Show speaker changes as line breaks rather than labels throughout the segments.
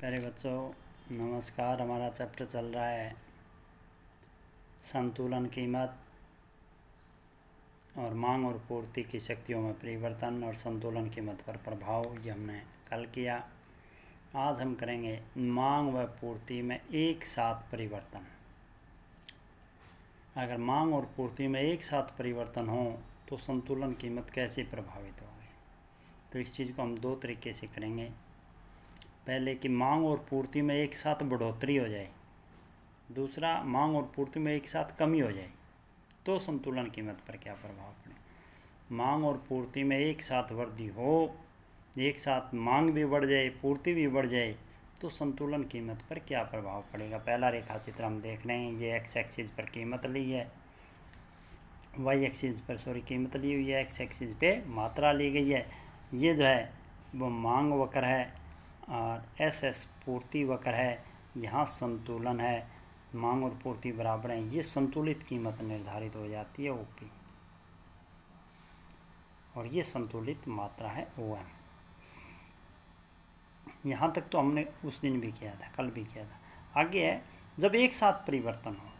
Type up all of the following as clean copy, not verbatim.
प्यारे बच्चों नमस्कार। हमारा चैप्टर चल रहा है संतुलन कीमत और मांग और पूर्ति की शक्तियों में परिवर्तन और संतुलन कीमत पर प्रभाव। ये हमने कल किया। आज हम करेंगे मांग व पूर्ति में एक साथ परिवर्तन। अगर मांग और पूर्ति में एक साथ परिवर्तन हो तो संतुलन कीमत कैसे प्रभावित होगी। तो इस चीज़ को हम दो तरीके से करेंगे। पहले कि मांग और पूर्ति में एक साथ बढ़ोतरी हो जाए, दूसरा मांग और पूर्ति में एक साथ कमी हो जाए तो संतुलन कीमत पर क्या प्रभाव पड़े। मांग और पूर्ति में एक साथ वृद्धि हो, एक साथ मांग भी बढ़ जाए पूर्ति भी बढ़ जाए तो संतुलन कीमत पर क्या प्रभाव पड़ेगा। पहला रेखा चित्र हम देख रहे हैं। ये एक्स एक्सिस पर कीमत ली है, वाई एक्सिस पर कीमत ली हुई है, एक्स एक्सिस पे मात्रा ली गई है। ये जो है वो मांग वक्र है और एस एस पूर्ति वक्र है। यहाँ संतुलन है, मांग और पूर्ति बराबर हैं। ये संतुलित कीमत निर्धारित हो जाती है ओपी, और ये संतुलित मात्रा है ओएम। यहाँ तक तो हमने उस दिन भी किया था, कल भी किया था। आगे है जब एक साथ परिवर्तन हो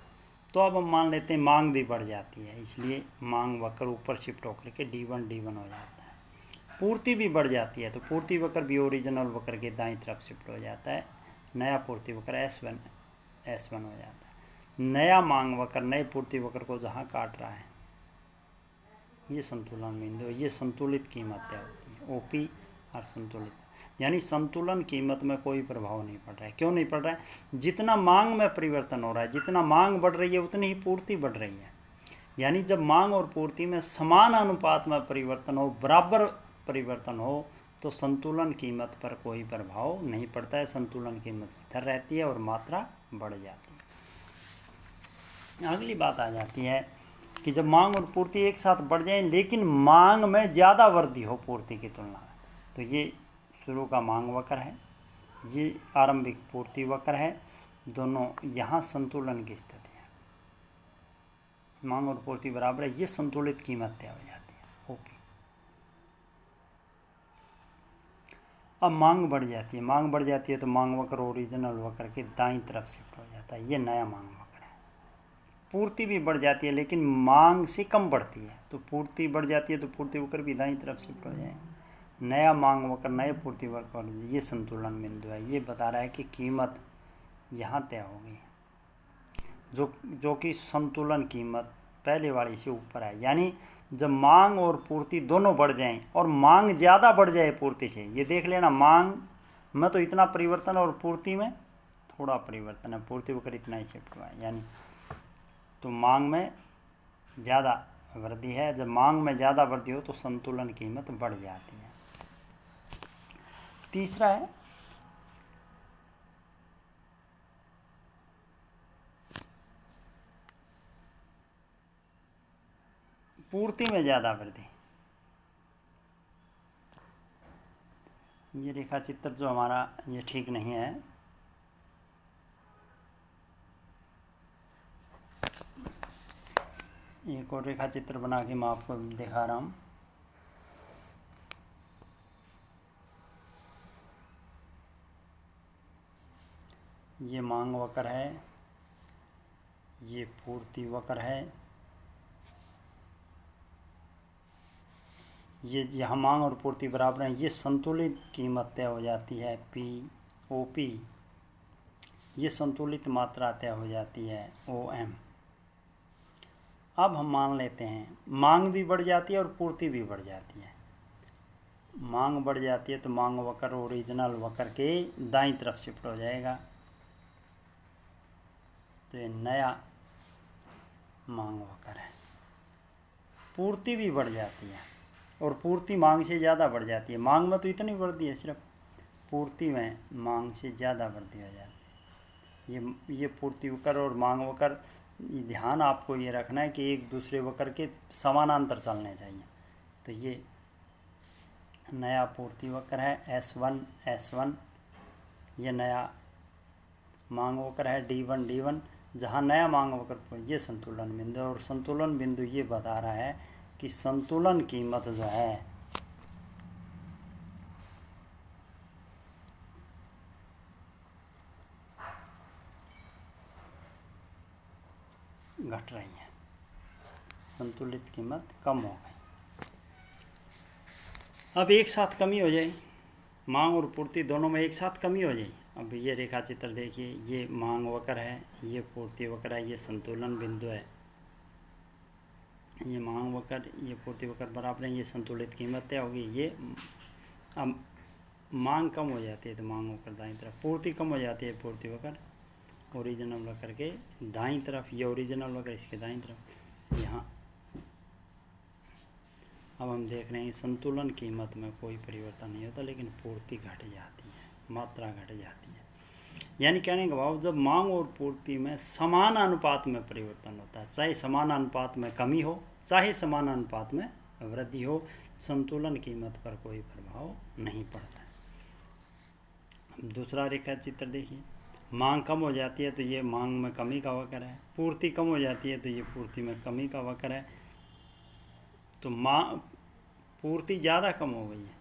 तो अब हम मान लेते हैं मांग भी बढ़ जाती है, इसलिए मांग वक्र ऊपर शिफ्ट होकर के D1 हो जाता है। पूर्ति भी बढ़ जाती है तो पूर्ति वक्र भी ओरिजिनल वक्र के दाईं तरफ शिफ्ट हो जाता है। नया पूर्ति वक्र S1 हो जाता है। नया मांग वक्र नए पूर्ति वक्र को जहाँ काट रहा है ये संतुलन बिंदु, ये संतुलित कीमत तय होती है ओपी और संतुलित। यानी संतुलन कीमत में कोई प्रभाव नहीं पड़ रहा है। क्यों नहीं पड़ रहा है? जितना मांग में परिवर्तन हो रहा है, जितना मांग बढ़ रही है उतनी ही पूर्ति बढ़ रही है। यानी जब मांग और पूर्ति में समान अनुपात में परिवर्तन हो, बराबर परिवर्तन हो तो संतुलन कीमत पर कोई प्रभाव नहीं पड़ता है। संतुलन कीमत स्थिर रहती है और मात्रा बढ़ जाती है। अगली बात आ जाती है कि जब मांग और पूर्ति एक साथ बढ़ जाए लेकिन मांग में ज़्यादा वृद्धि हो पूर्ति की तुलना में, तो ये शुरू का मांग वक्र है, ये आरंभिक पूर्ति वक्र है। दोनों यहाँ संतुलन की स्थिति है, मांग और पूर्ति बराबर है, ये संतुलित कीमत तय हो जाती है ओके। अब मांग बढ़ जाती है, मांग बढ़ जाती है तो मांग वक्र ओरिजिनल वक्र के दाईं तरफ शिफ्ट हो जाता है, ये नया मांग वक्र है। पूर्ति भी बढ़ जाती है लेकिन मांग से कम बढ़ती है, तो पूर्ति बढ़ जाती है तो पूर्ति वक्र भी दाईं तरफ शिफ्ट हो जाए। नया मांग वक्र नए पूर्ति वक्र, ये संतुलन बिंदु है। ये बता रहा है कि कीमत यहाँ तय होगी जो कि संतुलन कीमत पहले वाली से ऊपर है। यानी जब मांग और पूर्ति दोनों बढ़ जाएं और मांग ज़्यादा बढ़ जाए पूर्ति से, ये देख लेना मांग में तो इतना परिवर्तन और पूर्ति में थोड़ा परिवर्तन है, पूर्ति वक्र इतना ही शिफ्ट हुआ है। यानी तो मांग में ज़्यादा वृद्धि है। जब मांग में ज़्यादा वृद्धि हो तो संतुलन कीमत बढ़ जाती है। तीसरा है पूर्ति में ज़्यादा वृद्धि। ये रेखा चित्र जो हमारा ये ठीक नहीं है, एक और रेखा चित्र बना के मैं आपको दिखा रहा हूँ। ये मांग वक्र है, ये पूर्ति वक्र है, ये यहाँ मांग और पूर्ति बराबर है, ये संतुलित कीमत तय हो जाती है पी ओ पी, ये संतुलित मात्रा तय हो जाती है ओ एम। अब हम मान लेते हैं मांग भी बढ़ जाती है और पूर्ति भी बढ़ जाती है। मांग बढ़ जाती है तो मांग वक्र ओरिजिनल वक्र के दाईं तरफ शिफ्ट हो जाएगा, तो ये नया मांग वक्र है। पूर्ति भी बढ़ जाती है और पूर्ति मांग से ज़्यादा बढ़ जाती है। मांग में तो इतनी वृद्धि है, सिर्फ पूर्ति में मांग से ज़्यादा वृद्धि हो जाती है। ये पूर्ति वक्र और मांग वक्र, ध्यान आपको ये रखना है कि एक दूसरे वक्र के समानांतर चलने चाहिए। तो ये नया पूर्ति वक्र है S1, ये नया मांग वक्र है D1, जहाँ नया मांग वक्र ये संतुलन बिंदु, और संतुलन बिंदु ये बता रहा है कि संतुलन कीमत जो है घट रही है, संतुलित कीमत कम हो गई। अब एक साथ कमी हो जाए, मांग और पूर्ति दोनों में एक साथ कमी हो जाए। अब ये रेखा चित्र देखिए, ये मांग वक्र है, ये पूर्ति वक्र है, ये संतुलन बिंदु है। ये मांग वक्र, ये पूर्ति वक्र बराबर है, ये संतुलित कीमत तय होगी। ये अब मांग कम हो जाती है तो मांग वक्र दाईं तरफ, पूर्ति कम हो जाती है पूर्ति वक्र ओरिजिनल वक्र के दाईं तरफ, ये ओरिजिनल वक्र इसके दाईं तरफ यहाँ। अब हम देख रहे हैं संतुलन कीमत में कोई परिवर्तन नहीं होता, लेकिन पूर्ति घट जाती है, मात्रा घट जाती है। यानी कहने का भाव, जब मांग और पूर्ति में समान अनुपात में परिवर्तन होता है, चाहे समान अनुपात में कमी हो चाहे समान अनुपात में वृद्धि हो, संतुलन कीमत पर कोई प्रभाव नहीं पड़ता है। दूसरा रेखा चित्र देखिए, मांग कम हो जाती है तो ये मांग में कमी का वक्र है, पूर्ति कम हो जाती है तो ये पूर्ति में कमी का वक्र है। तो पूर्ति ज़्यादा कम हो गई है,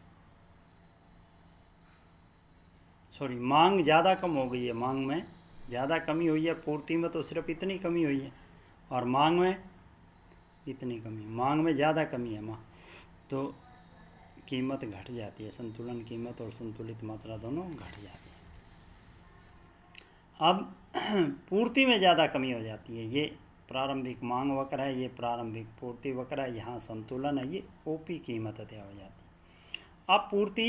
सॉरी मांग ज़्यादा कम हो गई है, मांग में ज़्यादा कमी हुई है, पूर्ति में तो सिर्फ इतनी कमी हुई है और मांग में इतनी कमी, मांग में ज़्यादा कमी है तो कीमत घट जाती है, संतुलन कीमत और संतुलित मात्रा दोनों घट जाती है। अब पूर्ति में ज़्यादा कमी हो जाती है, ये प्रारंभिक मांग वक्र है, ये प्रारंभिक पूर्ति वक्र है, यहाँ संतुलन है, ये ओपी कीमत तय हो जाती है। अब पूर्ति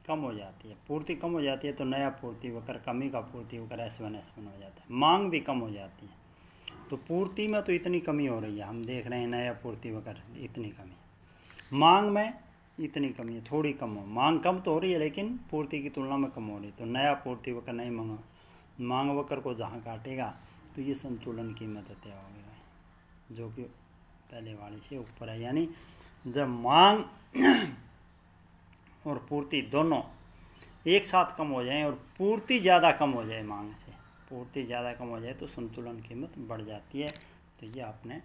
कम हो जाती है, पूर्ति कम हो जाती है तो नया पूर्ति वक्र, कमी का पूर्ति वक्र S1 हो जाता है। मांग भी कम हो जाती है, तो पूर्ति में तो इतनी कमी हो रही है, हम देख रहे हैं नया पूर्ति वक्र इतनी कमी, मांग में इतनी कमी है, थोड़ी कम हो, मांग कम तो हो रही है लेकिन पूर्ति की तुलना में कम हो रही है, तो नया पूर्ति वक्र नहीं मांग वक्र को जहाँ काटेगा तो ये संतुलन कीमत तय होगी, जो कि पहले वाली से ऊपर है। यानी जब मांग और पूर्ति दोनों एक साथ कम हो जाएं और पूर्ति ज़्यादा कम हो जाए, मांग से पूर्ति ज़्यादा कम हो जाए तो संतुलन कीमत बढ़ जाती है। तो ये आपने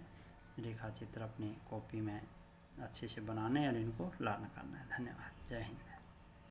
रेखा चित्र अपनी कॉपी में अच्छे से बनाने और इनको लर्न करना है। धन्यवाद। जय हिंद।